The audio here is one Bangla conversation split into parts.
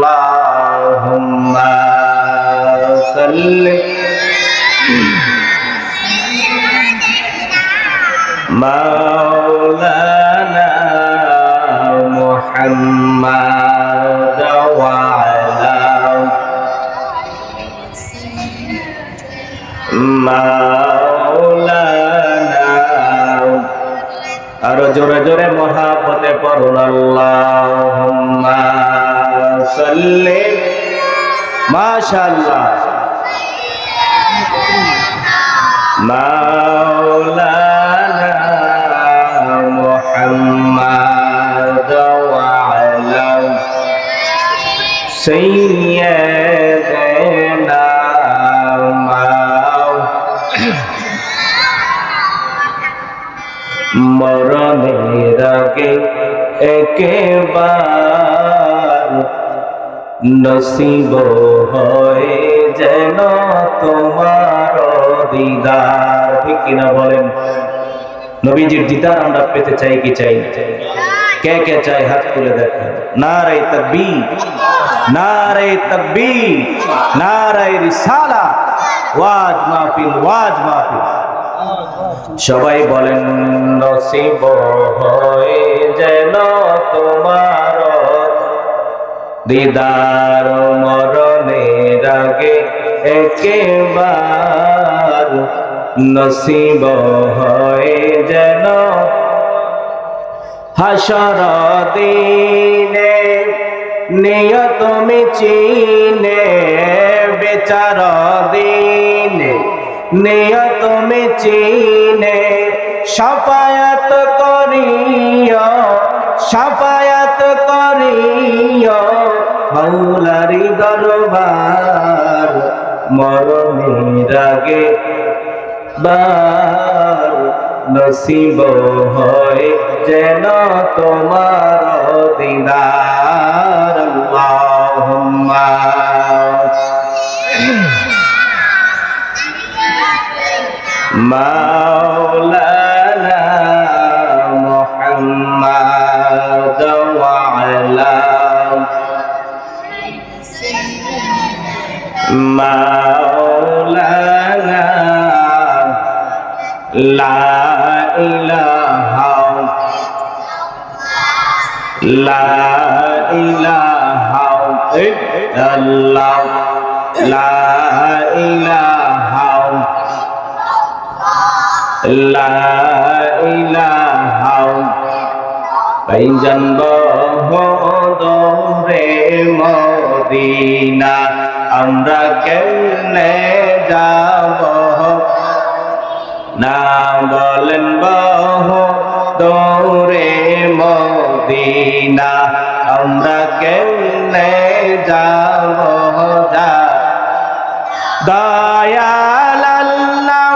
আল্লাহুম্মা সাল্লি মাওলানা মুহাম্মাদ ওয়া আলা মাওলানা আরো জোরে জোরে মহাব্বতে পড়ুন আল্লাহুম্মা সাল্লি মাশাআল্লাহ মাওলানা মুহাম্মাদ ওয়া আলা সাইয়্যিদিনা মরণের আগে একবার নসিব হয় যেন তোমার দিদার। ঠিক কিনা বলেন? নবীজির দিদার আমরা পেতে চাই কি চাই? কে কে চাই হাত তুলে দেখেন। নারে তাকবীর, নারে তাকবীর, নারে রিসালাত, ওয়াজ মাহফিল, ওয়াজ মাহফিল। সবাই বলেন নসিব হয় যেন তোমার দিদার মরণের আগে একবার নসিব হয় যেন হাসর দিনে নিয়ত মিচিনে বেচার দিনে নিয়ত মিচিনে শাফায়াত করিও, শাফায়াত করিও মাওলারি দরবার মরণের আগে বার নসিব হয় যেন তোমার দিদার। আল্লাহুম্মা মাওলানা মুহাম্মাদ ওয়া আলা মাওলানা লা ইলাহা ইল্লাল্লাহ লা ইলাহা ভাইজান বহদরে মদিনা আমরা কেমনে যাব না বলেন বহদরে মদিনা আমরা কেমনে যাব দয়াল আল্লাহ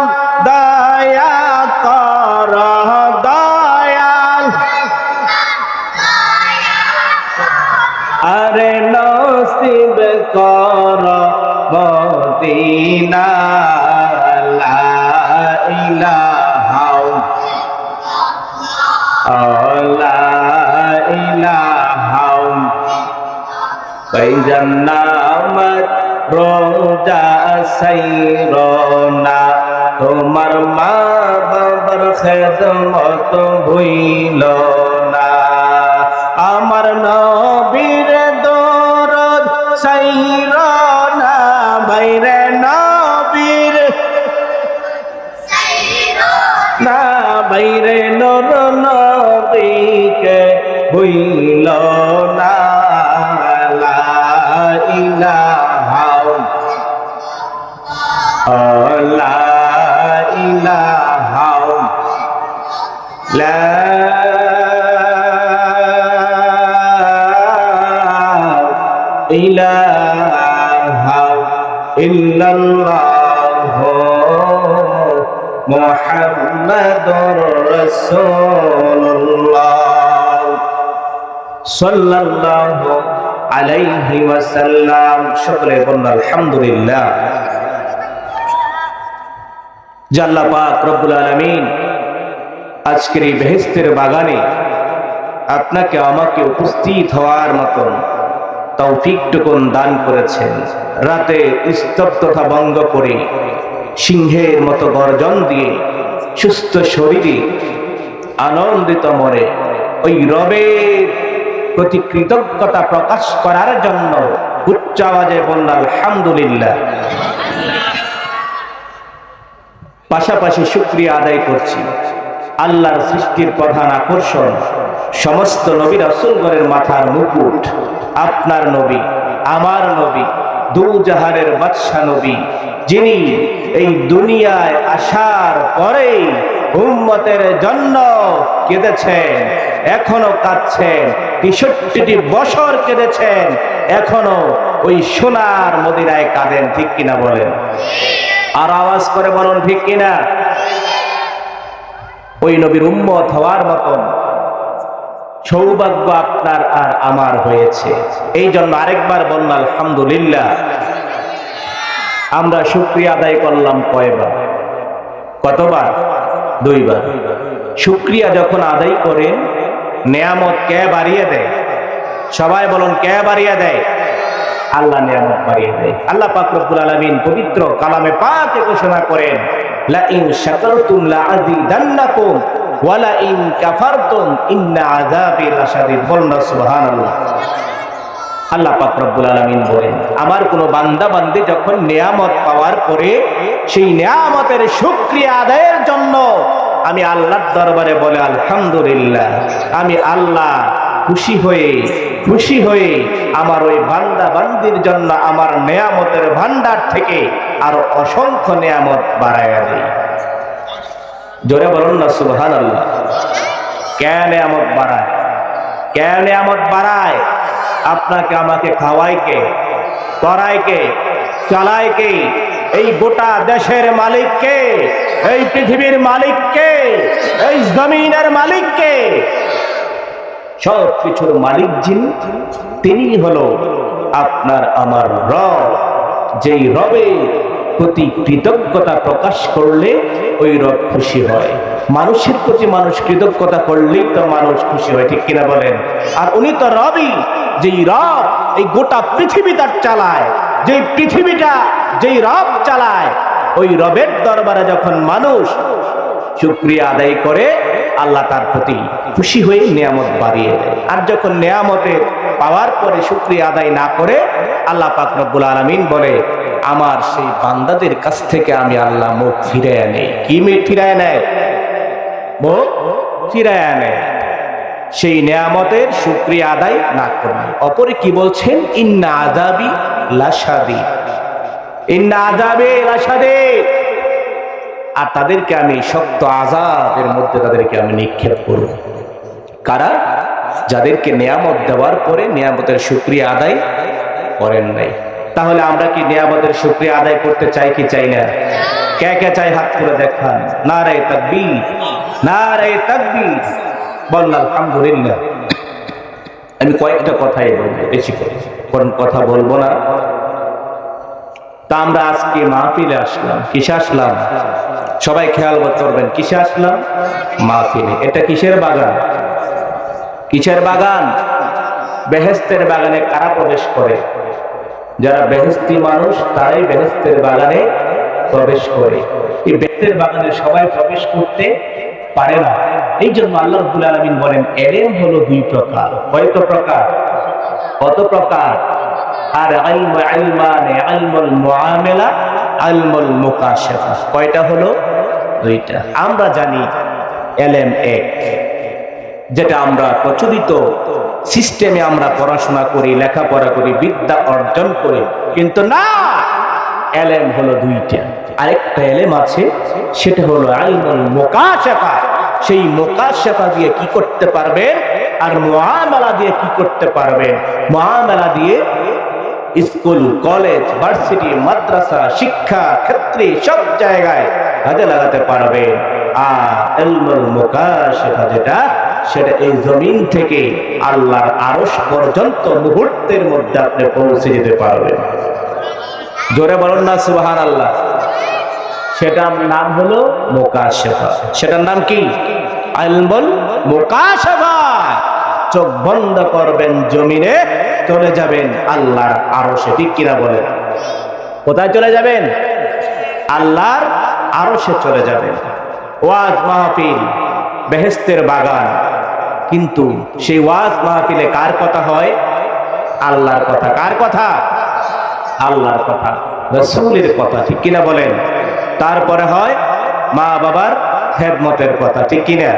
দয়া কর দয়াল আরে নসিব কর মদিনা লা ইলাহা লা ইলাহা ভাইজান নামাজ রোজা সাইরনা তোমার মা বাবার খেদমত ভুইল না আমার নবীর দরদ সাইরনা বাইরে নবীর না বাইরে নর নবীকে ভুইল না লা ইলাহা লা ইলাহা লা ইলাহা ইল্লাল্লাহ মুহাম্মাদুর রাসূলুল্লাহ সাল্লাল্লাহু আলাইহি ওয়াসাল্লাম। সকলে বলুন আলহামদুলিল্লাহ। যে আল্লাহ পাক রব্বুল আলামিন আজকের এই বেহেশতের বাগানে আপনাকে আমাকে উপস্থিত হওয়ার মতন তৌফিকটুকুন দান করেছেন। রাতে স্তব্ধতা ভঙ্গ করে সিংহের মতো গর্জন দিয়ে সুস্থ শরীরে আনন্দিত মনে ওই রবের প্রতি কৃতজ্ঞতা প্রকাশ করার জন্য উচ্চ আওয়াজে বলল আলহামদুলিল্লাহ। পাশাপাশি শুকরিয়া আদায় করছি আল্লাহর সৃষ্টির প্রধান আকর্ষণ, সমস্ত নবী রাসূলগণের মাথার মুকুট, আপনার নবী, আমার নবী, দু জাহানের বাদশা নবী, যিনি এই দুনিয়ায় আসার পরে উম্মতের জন্য কেঁদেছেন, এখনো কাঁদছেন, ৬৩টি বছর কেঁদেছেন, এখনো ওই সোনার মদিনায় কাঁদেন। ঠিক কিনা বলেন? আর আওয়াজ করে বলুন ঠিক কিনা? ওই নবীর উম্মত হওয়ার মতন সৌভাগ্য আপনার আর আমার হয়েছে। এই জন্য আরেকবার বললাম আলহামদুলিল্লাহ। আমরা শুকরিয়া আদায় করলাম কয়বার? কতবার? 2 বার। শুকরিয়া যখন আদায় করেন, নেয়ামত কে বাড়িয়ে দেয়? সবাই বলুন, কে বাড়িয়ে দেয়? আল্লাহ নিয়ামত বাড়িয়ে দেয়। আল্লাহ পাক রব্বুল আলামিন পবিত্র কালামে পাকে ঘোষণা করেন, লা ইন শাকারতুম লা আযীদান্নাকুম ওয়া লা ইন কাফারতুম ইন্না আযাবি লাশাদীদ। বলুন সুবহানাল্লাহ। আল্লাহ পাক রব্বুল আলামিন বলেন, আমার কোন বান্দা বান্দি যখন নিয়ামত পাওয়ার পরে সেই নিয়ামতের শুকরিয়া আদায়ের জন্য আমি আল্লাহর দরবারে বলে আলহামদুলিল্লাহ, আমি আল্লাহ খুশি হয়ে আমার ওই বান্দা বান্দির জন্য আমার নেয়ামতের ভান্ডার থেকে আরো অসংখ্য নেয়ামত বাড়াইয়া দেই। জোরে বলুন না সুবহানাল্লাহ। কে নেয়ামত বাড়ায়? কে নেয়ামত বাড়ায়? আপনাকে আমাকে খাওয়ায় কে? পড়ায় কে? চালায় কে? এই গোটা দেশের মালিক কে? এই পৃথিবীর মালিক কে? এই জমিনের মালিক কে? সব কিছুর মালিক যিনি, তিনি হলো আপনার আমার রব। যেই রবের প্রতি কৃতজ্ঞতা প্রকাশ করলে ওই রব খুশি হয়। মানুষের প্রতি মানুষ কৃতজ্ঞতা করলেই তো মানুষ খুশি হয়। ঠিক কিনা বলেন? আর উনি তো রবই, যেই রব এই গোটা পৃথিবীটা চালায়, যেই পৃথিবীটা যেই রব চালায়, ওই রবের দরবারে যখন মানুষ শুকরিয়া আদায় করে, আল্লাহ তার প্রতি খুশি হয়ে নিয়ামত বাড়িয়ে দেয়। আর যখন নিয়ামতের পাওয়ার পরে শুকরিয়া আদায় না করে, আল্লাহ পাক রব্বুল আলামিন বলে, আমার সেই বান্দাদের কাছ থেকে আমি আল্লাহ মুখ ফিরাইয়া নেই। কি ফিরায় নেয়? মুখ ফিরাইয়া নেয়। সেই নিয়ামতের শুকরিয়া আদায় না করলে। অপরে কি বলছেন? ইন্না আযাবি লাশাদীদ, ইন্না আযাবি লাশাদীদ। আর তাদেরকে আমি শক্ত আযাবের মধ্যে তাদেরকে আমি নিক্ষেপ করব। কারা? যাদেরকে নিয়ামত দেওয়ার পরে নিয়ামতের শুকরিয়া আদায় করেন নাই। তাহলে আমরা কি নিয়ামতের শুকরিয়া আদায় করতে চাই কি চাই না? কে কে চাই? হাত করে দেখান। নারে তাকবীর, নারে তাকবীর। বল আলহামদুলিল্লাহ। আমি কয়েকটা কথাই বলবো, বেশি করে কোন কথা বলবো না। তা আমরা আজকে মাহফিলে আসলাম। কিসে আসলাম? সবাই খেয়াল করবেন। কিসে আসলাম? মাহফিলে। এটা কিসের বাগান? কিসের বাগান? বেহেশতের বাগানে কারা প্রবেশ করে? যারা বেহেশতি মানুষ, তারাই বেহেশতের বাগানে প্রবেশ করে। এই বেহেশতের বাগানে সবাই প্রবেশ করতে পারে না। এই জন্য আল্লাহ রাব্বুল আলামিন বলেন, ইলম হলো 2 প্রকার। কয়টা প্রকার? কত প্রকার? আর ইলমানে, ইলমুল মুআমালা, ইলমুল মুকাশাফা। কয়টা হলো? 2টা। আমরা জানি ইলম 1, যেটা আমরা প্রচলিত সিস্টেমে আমরা পড়াশোনা করি, লেখাপড়া করি, বিদ্যা অর্জন করি। কিন্তু না, ইলম হলো 2টা। আরেকটা ইলম আছে, সেটা হলো ইলমুল মুকাশাফা। সেই মুকাশাফা দিয়ে কি করতে পারবেন, আর মুআমালা দিয়ে কি করতে পারবেন? মুআমালা দিয়ে স্কুল, কলেজ, ভার্সিটি, মাদ্রাসা, শিক্ষা ক্ষেত্রে সব জায়গায় কাজে লাগাতে পারবেন। আর ইলমুল মুকাশাফা যেটা, সেটা এই জমিন থেকে আল্লাহর আরশ পর্যন্ত মুহূর্তের মধ্যে আপনি পৌঁছে যেতে পারবেন। জোরে বলুন না সুবহানাল্লাহ। সেটার নাম হলো মুকাশাফা। সেটার নাম কি? ইলমুল মুকাশাফা। চোখ বন্ধ করবেন, জমিনে চলে যাবেন আল্লাহর আরশে। ঠিক কিনা বলেন? কোথায় চলে যাবেন? আল্লাহর আরশে চলে যাবেন। ওয়াজ মাহফিল বেহেশতের বাগান, কিন্তু সেই ওয়াজ মাহফিলে কার কথা হয়? আল্লাহর কথা। কার কথা? আল্লাহর কথা, রাসূলের কথা। ঠিক কিনা বলেন? তারপরে হয় মা বাবার খেদমতের কথা। ঠিক কিনা?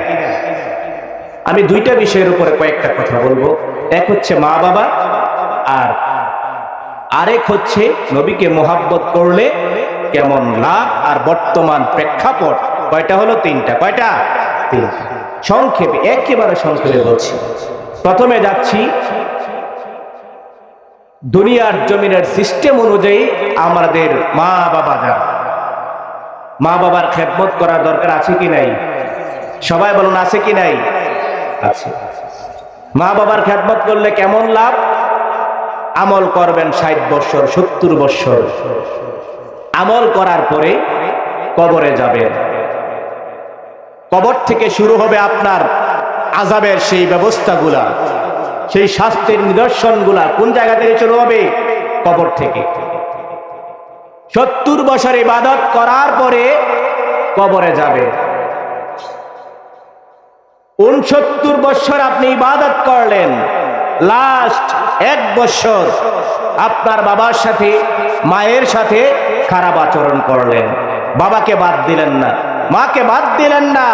আমি দুইটা বিষয়ের উপরে কয়েকটা কথা বলবো। এক হচ্ছে মা বাবা, আর আরেক হচ্ছে নবীকে মোহাব্বত করলে কেমন লাভ, আর বর্তমান প্রেক্ষাপট। কয়টা হলো? তিনটা। কয়টা? তিনটা। সংক্ষেপে, একেবারে সংক্ষেপে বলছি। প্রথমে যাচ্ছি দুনিয়ার জমিনের সিস্টেম অনুযায়ী আমাদের মা বাবা যারা, মা বাবার খেদমত করার দরকার আছে কি নাই? সবাই বলুন, আছে কি নাই? আছে। মা বাবার খেদমত করলে কেমন লাভ? আমল করবেন 60 বছর 70 বছর, আমল করার পরে কবরে যাবেন। কবর থেকে শুরু হবে আপনার আযাবের সেই ব্যবস্থাগুলা, সেই শাস্তির নিদর্শনগুলা। কোন জায়গা থেকে শুরু হবে? কবর থেকে। 70 বছর ইবাদত করার পরে কবরে যাবে। 69 বছর আপনি ইবাদত করলেন, লাস্ট 1 বছর আপনার বাবার সাথে মায়ের সাথে খারাপ আচরণ করলেন, বাবাকে বাদ দিলেন না, মাকে বাদ দিলেন না।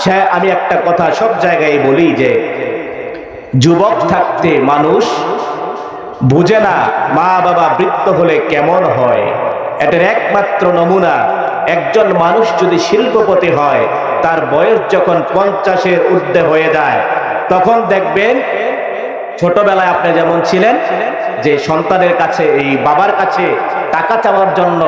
সে আমি একটা কথা সব জায়গায় বলি যে যুবক থাকতে মানুষ বুঝে না মা বাবা বৃদ্ধ হলে কেমন হয়। এটার একমাত্র নমুনা, একজন মানুষ যদি শিল্পপতি হয়, তার বয়স যখন 50-এর ঊর্ধ্বে হয়ে যায়, তখন দেখবেন ছোটবেলায় আপনি যেমন ছিলেন যে সন্তানের কাছে, এই বাবার কাছে টাকা চাওয়ার জন্য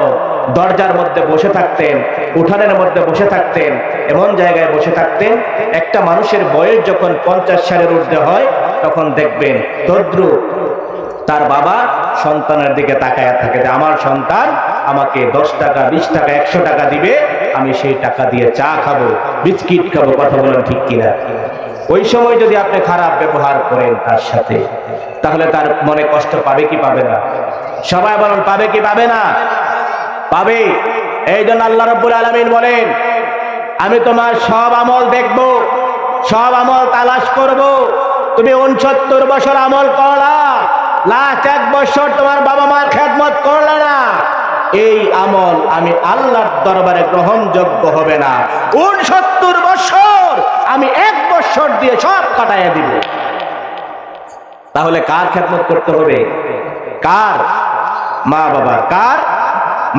দরজার মধ্যে বসে থাকতেন, উঠানের মধ্যে বসে থাকতেন, এমন জায়গায় বসে থাকতেন। একটা মানুষের বয়স যখন 50 সালের ঊর্ধ্বে হয়, তখন দেখবেন তদ্রুপ তার বাবা সন্তানের দিকে তাকায় থাকে যে আমার সন্তান আমাকে 10 টাকা 20 টাকা 100 টাকা দিবে, আমি সেই টাকা দিয়ে চা খাবো, বিস্কিট খাবো। কথা বলেন ঠিক কিনা? ওই সময় যদি আপনি খারাপ ব্যবহার করেন তার সাথে, তাহলে তার মনে কষ্ট পাবে কি পাবে না? সবাই বলেন, পাবে কি পাবে না? পাবে। এই জন্য আল্লাহ রাব্বুল আলামিন বলেন, আমি তোমার সব আমল দেখব, সব আমল তালাশ করব। তুমি 69 বছর আমল করলা, লাস্ট 1 বছর তোমার বাবা মার খেদমত করলে না, এই আমল আমি আল্লাহর দরবারে গ্রহণযোগ্য হবে না। 69 বছর আমি 1 বছর দিয়ে সব কাটাইয়া দিব। তাহলে কার খেদমত করতে হবে? কার? মা বাবার। কার?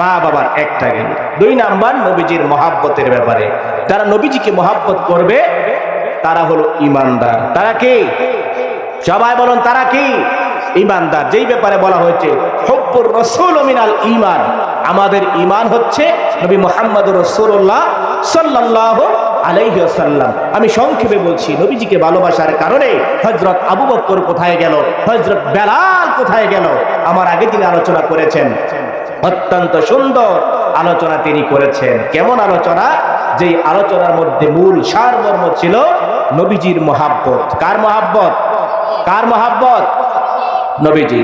মা বাবার। একটা গেল। 2 নাম্বার নবীজির মহাব্বতের ব্যাপারে। যারা নবীজিকে মহাব্বত করবে তারা হলো ঈমানদার। তারা কি? সবাই বলুন, তারা কি? ঈমানদার। যেই ব্যাপারে বলা হয়েছে হুব্বুর রাসূল মিনাল ঈমান, আমাদের ঈমান হচ্ছে নবী মুহাম্মদুর রাসূলুল্লাহ সাল্লাল্লাহু আলাইহি ওয়াসাল্লাম। আমি সংক্ষেপে বলছি, নবীজিকে ভালোবাসার কারণে হযরত আবু বকর কোথায় গেল, হযরত বেলাল কোথায় গেল, আমার আগে তিনি আলোচনা করেছেন। অত্যন্ত সুন্দর আলোচনা তিনি করেছেন। কেমন আলোচনা? যেই আলোচনার মধ্যে মূল সারমর্ম ছিল নবীজির মহাব্বত। কার মহাব্বত? কার মহাব্বত? নবীজি।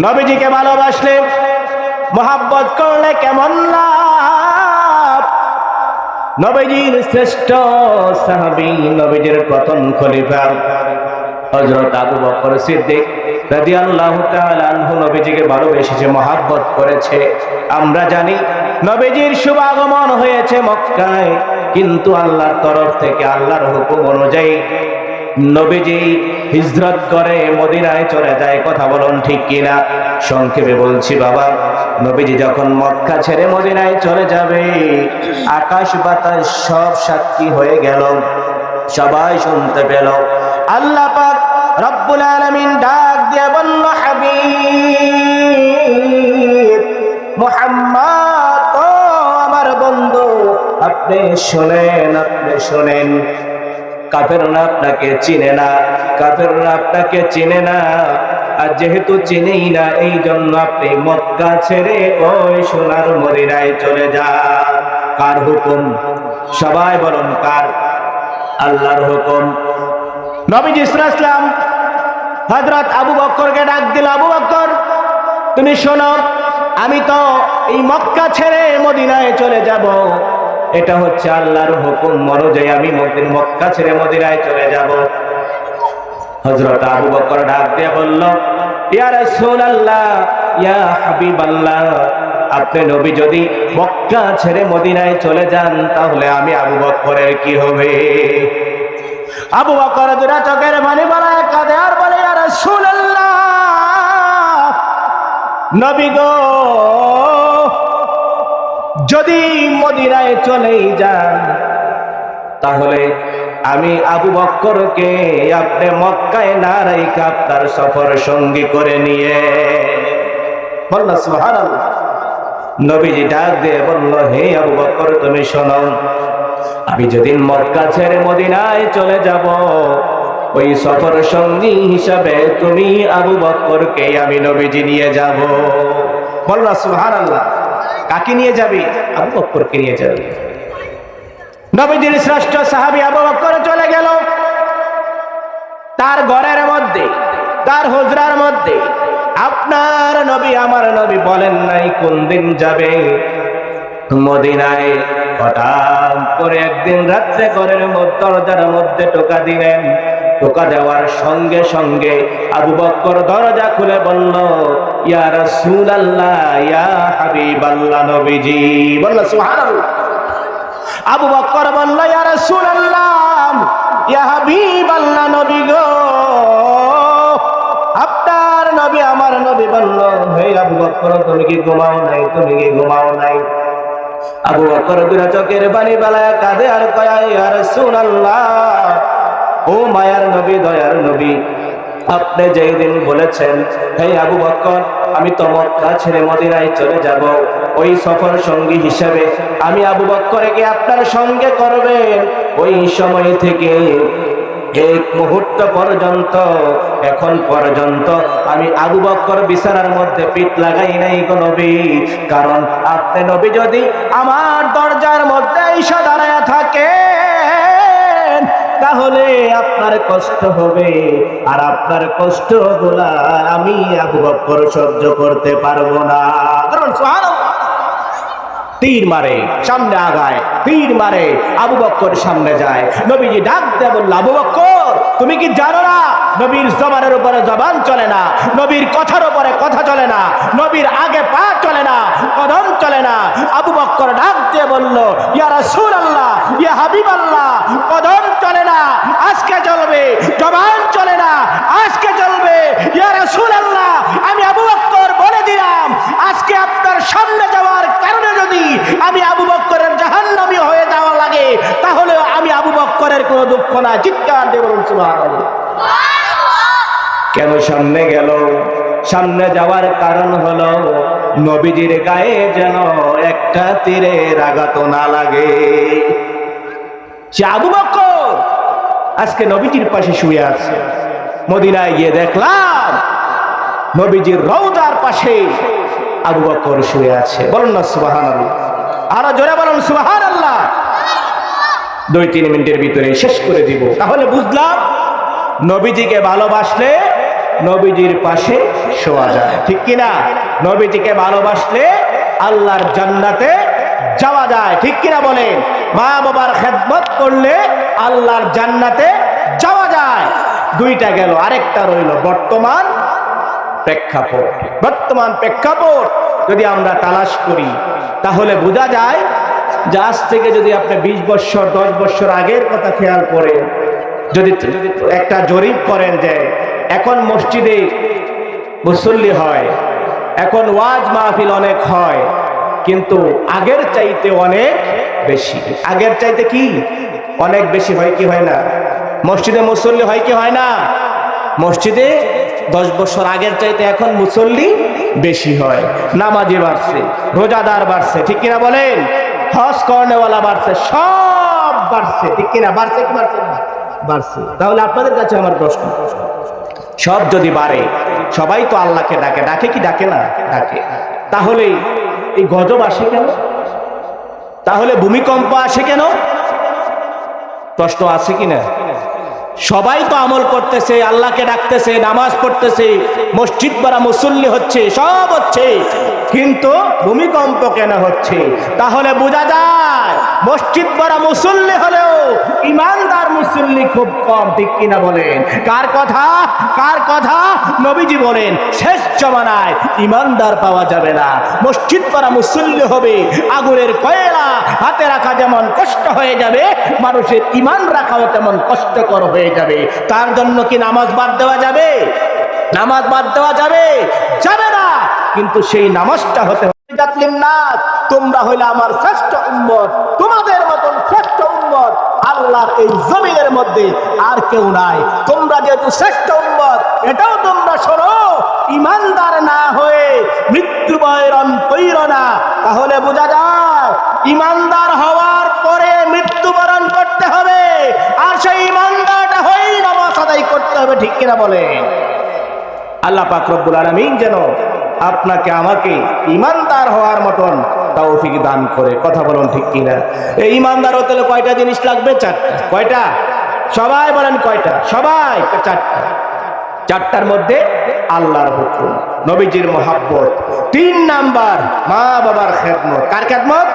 নবীজিকে ভালোবাসলে, মহাব্বত করলে কেমন লাভ? নবীজির শ্রেষ্ঠ সাহাবী, নবীজির প্রথম খলিফা হযরত আবু বকর সিদ্দিক রাদিয়াল্লাহু তাআলা আনহু নবীজিকে ভালোবেসেছে, মহাব্বত করেছে। আমরা জানি নবীজির শুভাগমন হয়েছে মক্কায়, কিন্তু আল্লাহর তরফ থেকে আল্লাহর হুকুম অনুযায়ী নবীজি হিজরত করে মদিনায় চলে যায়। কথা বলুন ঠিক কিনা? সংক্ষেপে বলছি বাবা, নবীজি যখন মক্কা ছেড়ে মদিনায় চলে যাবে, আকাশ বাতাস সব সাক্ষী হয়ে গেল, সবাই শুনতে পেল। আল্লাহ পাক রব্বুল আলামিন ডাক দিয়ে বলল, হাবিব মুহাম্মদ, ও আমার বন্ধু, আপনি শোনেন, আপনি শোনেন। কাফেররা আপনাকে চিনে না, কাফেররা আপনাকে চিনে না, আর যেহেতু চিনেই না, এই জন্য আপনি মক্কা ছেড়ে ওই সোনার মদিনায় চলে যান। কার হুকুম? সবাই বলুন, কার? আল্লাহর হুকুম। নবীজি সাল্লাল্লাহু আলাইহি ওয়াসাল্লাম হযরত আবু বকরকে ডাক দিল, আবু বকর তুমি শোনো, আমি তো এই মক্কা ছেড়ে মদিনায় চলে যাব, এটা হচ্ছে আল্লাহর হুকুম অনুযায়ী আমি মক্কা ছেড়ে মদিনায় চলে যাব। হযরত আবু বকর ডাক দিয়ে বলল, ইয়া রাসূলুল্লাহ, ইয়া হাবিবাল্লাহ, আপনি নবী যদি মক্কা ছেড়ে মদিনায় চলে যান তাহলে আমি আবু বকরের কি হবে? আবু বকর দুরা চোখের পানি বাড়ায় কাঁদে আর বলে, ইয়া রাসূলুল্লাহ, নবী গো, যদি মদিনায় চলেই যান তাহলে আমি আবু বকরকে আপনি মক্কায় না রাইখা আপনার সফর সঙ্গী করে নিয়ে। বলল সুবহানাল্লাহ। নবীজি ডাক দিয়ে বলল, হে আবু বকর তুমি শোনো, আমি যেদিন মক্কা ছেড়ে মদিনায় চলে যাব, ওই সফর সঙ্গী হিসাবে তুমি আবু বকরকে আমি নবীজি নিয়ে যাব। বলল সুবহানাল্লাহ। কাকে নিয়ে যাবি? আবু বকরকে নিয়ে যাবি। নবীজির শ্রেষ্ঠ সাহাবী আবু বকর চলে গেল। তার ঘরের মধ্যে, তার হুজরার মধ্যে আপনার নবী আমার নবী বলেন নাই কোন দিন যাবে মদিনায়। হঠাৎ করে একদিন রাত্রে ঘরের দরজার মধ্যে টোকা দিলেন। টোকা দেওয়ার সঙ্গে সঙ্গে আবু বকর দরজা খুলে বলল, ইয়া রাসূলুল্লাহ, ইয়া হাবিবাল্লাহ, নবীজি। বলল সুবহানাল্লাহ। আবু বকর বলল, ইয়া রাসূলুল্লাহ, ইয়া হাবিবাল্লাহ, নবী গো, আপনার নবী আমার নবী বলল, হে আবু বকর তুমি কি ঘুমাও নাই? তুমি কি ঘুমাও নাই? আবু বকর দুরা চোখের পানি বালায় কাঁদে আর কয়, ইয়া রাসূলুল্লাহ, ও মায়ার নবী, দয়ার নবী, আপনি যেই দিন বলেছেন, হে আবু বকর আমি তো মক্কা ছেড়ে মদিনায় চলে যাব, ওই সফর সঙ্গী হিসেবে আমি আবু বকরকে আপনার সঙ্গে করবেন, ওই সময় থেকে এক মুহূর্ত পর্যন্ত এখন পর্যন্ত আমি আবু বকর বিছানার মধ্যে পিঠ লাগাই নাই গো নবী। কারণ আপনি নবী যদি আমার দরজার মধ্যে এসে দাঁড়ায় থাকেন তাহলে আপনার কষ্ট হবে, আর আপনার কষ্ট গুলা আমি আবু বকর সহ্য করতে পারবো না। কারণ সুবহানাল্লাহ, তীর মারে সামনে আগায়, তীর মারে আবু বকর সামনে যায়। নবীজি ডাক দিয়ে বলল, আবু বকর তুমি কি জানো না নবীর জবানের উপরে জবান চলে না, নবীর কথার উপরে কথা চলে না, নবীর আগে পা চলে না, কদম চলে না। আবু বকর ডাক দিয়ে বলল, ইয়া রাসূলুল্লাহ, ইয়া হাবিবাল্লাহ, কদম চলে না আজকে চলবে, জবান চলে না আজকে চলবে। ইয়া রাসূলুল্লাহ, আমি আবু বকর বলে দিলাম, আজকে আপনার সামনে যাওয়ার কারণে যদি আমি আবু বকরের জাহান্নামী হয়ে যাওয়া লাগে তাহলে আমি আবু বকরের কোনো দুঃখ না। চিৎকার দিয়ে বলুন সুবহানাল্লাহ। কেন সামনে গেল? সামনে যাওয়ার কারণ হলো নবীজির গায়ে যেন একটা তীরের আঘাত না লাগে। সে আবু বকর আজকে নবীজির পাশে শুয়ে আছে। মদিনায় গিয়ে দেখলাম নবীজির রওজার পাশে আবু বকর শুয়ে আছে। বলুন না সুবহানাল্লাহ। আরো জোরে বলুন সুবহানাল্লাহ। 2-3 মিনিটের ভিতরে শেষ করে দিব। তাহলে বুঝলাম নবীজিকে ভালোবাসলে নবীজির পাশে শোয়া যায়, ঠিক কিনা? নবীজিকে ভালোবাসলে আল্লাহর জান্নাতে যাওয়া যায়, ঠিক কিনা বলেন? মা বাবার খেদমত করলে আল্লাহর জান্নাতে যাওয়া যায়। দুইটা গেল, আরেকটা রইল বর্তমান প্রেক্ষাপট। বর্তমান প্রেক্ষাপট যদি আমরা তালাশ করি তাহলে বোঝা যায় যে আজ থেকে যদি আপনি 20 বছর 10 বছর আগের কথা খেয়াল করেন, যদি একটা জরিপ করেন যে এখন মসজিদে মুসল্লি হয়, এখন ওয়াজ মাহফিল অনেক হয়, কিন্তু আগের চাইতে অনেক বেশি। আগের চাইতে কি অনেক বেশি হয় কি হয় না? মসজিদে মুসল্লি হয় কি হয় না? মসজিদে 10 বছর আগের চাইতে এখন মুসল্লি বেশি হয়। নামাজি বাড়ছে, রোজাদার বাড়ছে, ঠিক কিনা বলেন? হজ করনেওয়ালা বাড়ছে, সব বাড়ছে, ঠিক কিনা? বাড়ছে কি বাড়ছে না? বাড়ছে। তাহলে আপনাদের কাছে আমার প্রশ্ন, সব যদি বাড়ে, সবাই তো আল্লাহকে ডাকে, ডাকে কি ডাকে না? ডাকে। তাহলে এই গজব আসে কেন? তাহলে ভূমিকম্প আসে কেন? প্রশ্ন আছে কিনা? সবাই তো আমল করতেছে, আল্লাহকে ডাকতেছে, নামাজ পড়তেছে, মসজিদ ভরা মুসল্লি হচ্ছে, সব হচ্ছে, কিন্তু ভূমিকম্প কেন হচ্ছে? তাহলে বোঝা যায় মসজিদ ভরা মুসল্লি হলেও ইমানদার মুসল্লি খুব কম। ঠিক কিনা বলেন? কার কথা? কার কথা? নবীজি বলেন শেষ জমানায় ইমানদার পাওয়া যাবে না। মসজিদ ভরা মুসল্লি হবে, আগুনের কয়লা হাতে রাখা যেমন কষ্ট হয়ে যাবে, মানুষের ইমান রাখাও তেমন কষ্টকর হয়ে যাবে। তার জন্য কি নামাজ বাদ দেওয়া যাবে? নামাজ বাদ দেওয়া যাবে? যাবে না। কিন্তু সেই নামাজটা হতে হবে তোমরা হইলে আমার শ্রেষ্ঠ উম্মত, তোমাদের মতন শ্রেষ্ঠ উম্মত আল্লাহর এই জমিনের মধ্যে আর কেউ নাই। তোমরা যেহেতু শ্রেষ্ঠ উম্মত, এটাও তোমরা শোনো, ইমানদার না হয়ে মৃত্যুবরণ কইরো না। তাহলে বোঝা যায় ইমানদার হওয়ার পরে মৃত্যুবরণ করতে হবে, আর সেই ইমানদারটা হয়েই নামাজ আদায় করতে হবে। ঠিক কিনা বলেন? আল্লাহ পাক রব্বুল আলামিন যেন আপনাকে আমাকে ইমানদার হওয়ার মতন তৌফিক দান করে। কথা বলুন ঠিক কিনা? এই ইমানদার হতে হলে কয়টা জিনিস লাগবে? চারটা। কয়টা? সবাই বলেন কয়টা? সবাই চারটা। চারটার মধ্যে আল্লাহর হুকুম, নবীজির মহব্বত, 3 নাম্বার মা বাবার খেদমত। কার খেদমত?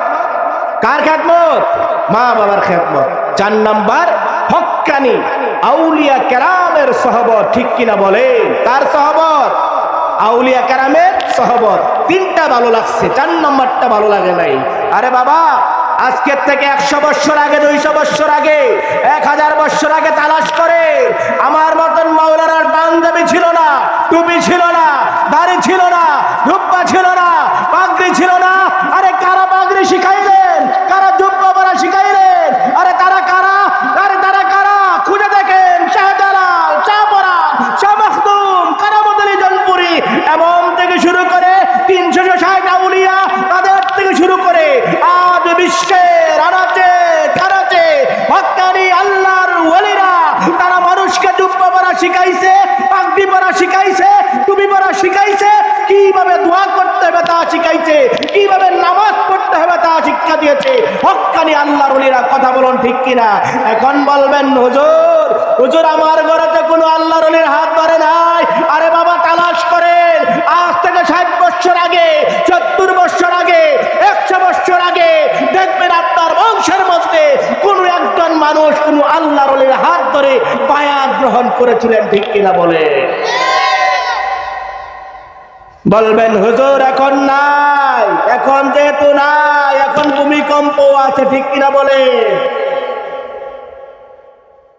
কার খেদমত? মা বাবার খেদমত। 4 নাম্বার হক্কানি আউলিয়া কেরামের সহবত। ঠিক কিনা বলেন? কার সহবত? আউলিয়া কেরামের সহবত। 3টা ভালো লাগছে, 4 নাম্বারটা ভালো লাগে নাই। আরে বাবা, আজকের থেকে 100 বছর আগে, 200 বছর আগে, 1000 বছর আগে তালাশ করে আমার মতন মাওলানার পাঞ্জাবি ছিল না, টুপি ছিল না, দাড়ি ছিল না, জুব্বা ছিল না, পাগড়ি ছিল না। আরে কারা পাগড়ি শিখাইলেন? কারা জুব্বা পরা শিখাইলেন? আরে তারা কারা? আরে তারা কারা? খুঁজে দেখেন। শাহজালাল, শাহপরান, শাহ মখদুম, কারামত আলী জনপুরি, এমন থেকে শুরু করে 360 আউলিয়া, তাদের থেকে শুরু করে আজ বিশ্বের আনাচে কানাচে হক্কানি আল্লাহর ওলিরা, তারা মানুষকে জুব্বা পরা শিখাইছে, পাগড়ি পরা শিখাইছে, টুপি পরা শিখাইছে, কিভাবে দোয়া করতে হবে তা শিখাইছে, কিভাবে নামাজ পড়তে হবে তা শিক্ষা দিয়েছে হক্কানি আল্লাহর ওলিরা। কথা বলুন ঠিক কিনা? এখন বলবেন হুজুর, হুজুর আমার ঘরেতে কোনো আল্লাহর ওলির হাত ধরে নাই। আরে বাবা, তালাশ করেন। আজ থেকে 60 বছর আগে, 70 বছর আগে, 100 বছর আগে দেখবেন আপনার বংশের মধ্যে কোন একজন মানুষ কোন আল্লাহর ওলির হাত ধরে বায়াত গ্রহণ করেছিলেন। ঠিক কিনা বলে? বলবেন হুজুর এখন নাই, এখন যেহেতু নাই, এখন ভূমিকম্প আছে। ঠিক কিনা বলে?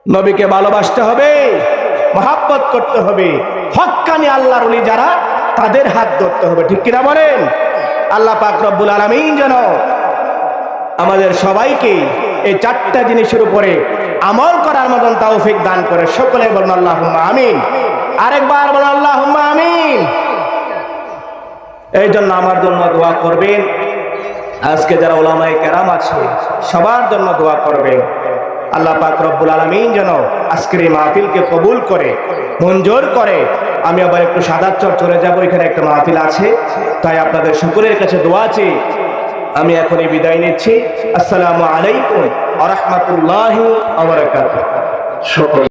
নবীকে ভালোবাসতে হবে, মহব্বত করতে হবে, হক্কানি আল্লাহর ওলি যারা তাদের হাত ধরতে হবে। ঠিক কিনা বলেন? আল্লাহ পাক রব্বুল আলামিন যেন আমাদের সবাইকে এই 4টা জিনিসের উপরে আমল করার মতন তৌফিক দান করে। সকলে বলুন আল্লাহুম্মা আমিন। আরেকবার বলুন আল্লাহুম্মা আমিন। এই জন্য আমার জন্য দোয়া করবেন। আজকে যারা উলামায়ে কেরাম আছে সবার জন্য দোয়া করবেন। আল্লাহ পাক রব্বুল আলামিন যেন আজকের এই মাহফিলকে কবুল করে, মঞ্জুর করে। আমি আবার একটু সাদাতচর চলে যাব, এখানে একটা মাহফিল আছে, তাই আপনাদের সকলের কাছে দোয়া আছে। আমি এখনই বিদায় নিচ্ছি। আসসালামু আলাইকুম ওয়া রাহমাতুল্লাহি ওয়া বারাকাতুহু।